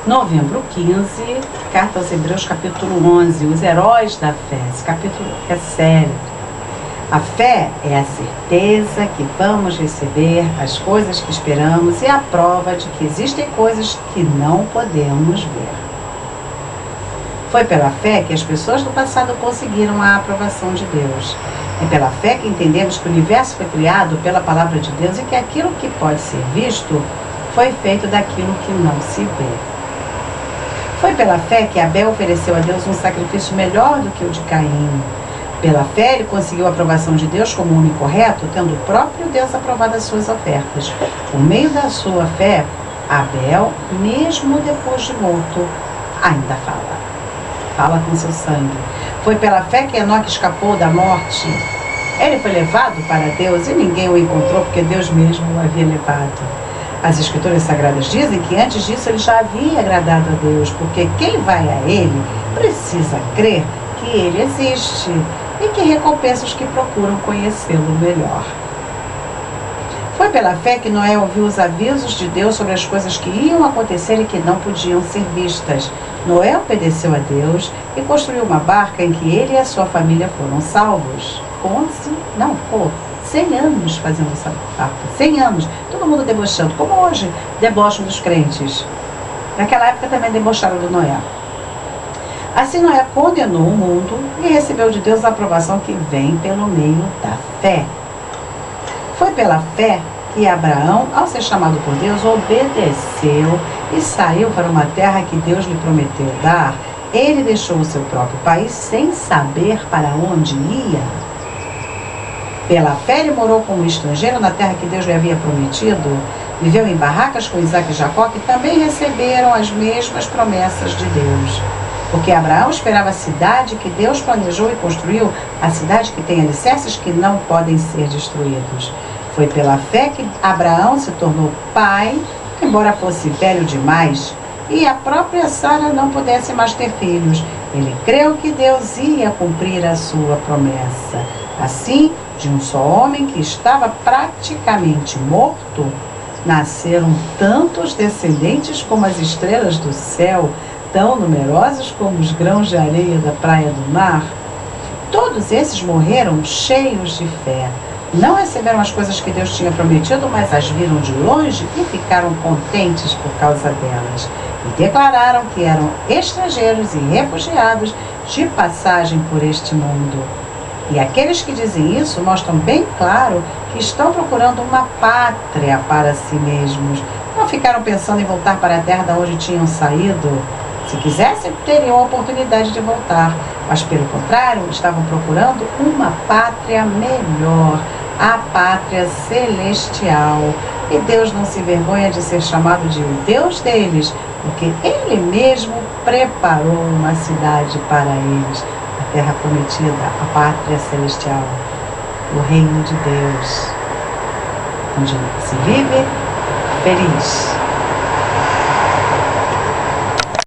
Novembro 15, carta aos Hebreus, capítulo 11, os heróis da fé. Esse capítulo é sério. A fé é a certeza que vamos receber as coisas que esperamos e a prova de que existem coisas que não podemos ver. Foi pela fé que as pessoas do passado conseguiram a aprovação de Deus. É pela fé que entendemos que o universo foi criado pela palavra de Deus e que aquilo que pode ser visto foi feito daquilo que não se vê. Foi pela fé que Abel ofereceu a Deus um sacrifício melhor do que o de Caim. Pela fé ele conseguiu a aprovação de Deus como único correto, tendo o próprio Deus aprovado as suas ofertas. Por meio da sua fé, Abel, mesmo depois de morto, ainda fala com seu sangue. Foi pela fé que Enoque escapou da morte. Ele foi levado para Deus e ninguém o encontrou porque Deus mesmo o havia levado. As Escrituras Sagradas dizem que antes disso ele já havia agradado a Deus, porque quem vai a ele precisa crer que ele existe e que recompensa os que procuram conhecê-lo melhor. Foi pela fé que Noé ouviu os avisos de Deus sobre as coisas que iam acontecer e que não podiam ser vistas. Noé obedeceu a Deus e construiu uma barca em que ele e a sua família foram salvos. 100 anos fazendo essa barca. 100 anos. Todo mundo debochando, como hoje debocham dos crentes. Naquela época também debocharam do Noé. Assim Noé condenou o mundo e recebeu de Deus a aprovação que vem pelo meio da fé. Foi pela fé que Abraão, ao ser chamado por Deus, obedeceu e saiu para uma terra que Deus lhe prometeu dar. Ele deixou o seu próprio país sem saber para onde ia. Pela fé ele morou como estrangeiro na terra que Deus lhe havia prometido. Viveu em barracas com Isaac e Jacó, que também receberam as mesmas promessas de Deus. Porque Abraão esperava a cidade que Deus planejou e construiu, a cidade que tem alicerces que não podem ser destruídos. Foi pela fé que Abraão se tornou pai, embora fosse velho demais, e a própria Sara não pudesse mais ter filhos. Ele creu que Deus ia cumprir a sua promessa. Assim, de um só homem que estava praticamente morto, nasceram tantos descendentes como as estrelas do céu, tão numerosos como os grãos de areia da praia do mar. Todos esses morreram cheios de fé. Não receberam as coisas que Deus tinha prometido, mas as viram de longe e ficaram contentes por causa delas. E declararam que eram estrangeiros e refugiados de passagem por este mundo. E aqueles que dizem isso mostram bem claro que estão procurando uma pátria para si mesmos. Não ficaram pensando em voltar para a terra de onde tinham saído. Se quisessem, teriam a oportunidade de voltar. Mas, pelo contrário, estavam procurando uma pátria melhor, a pátria celestial. E Deus não se envergonha de ser chamado de o Deus deles, porque Ele mesmo preparou uma cidade para eles. A terra prometida, a pátria celestial, o reino de Deus, onde se vive feliz.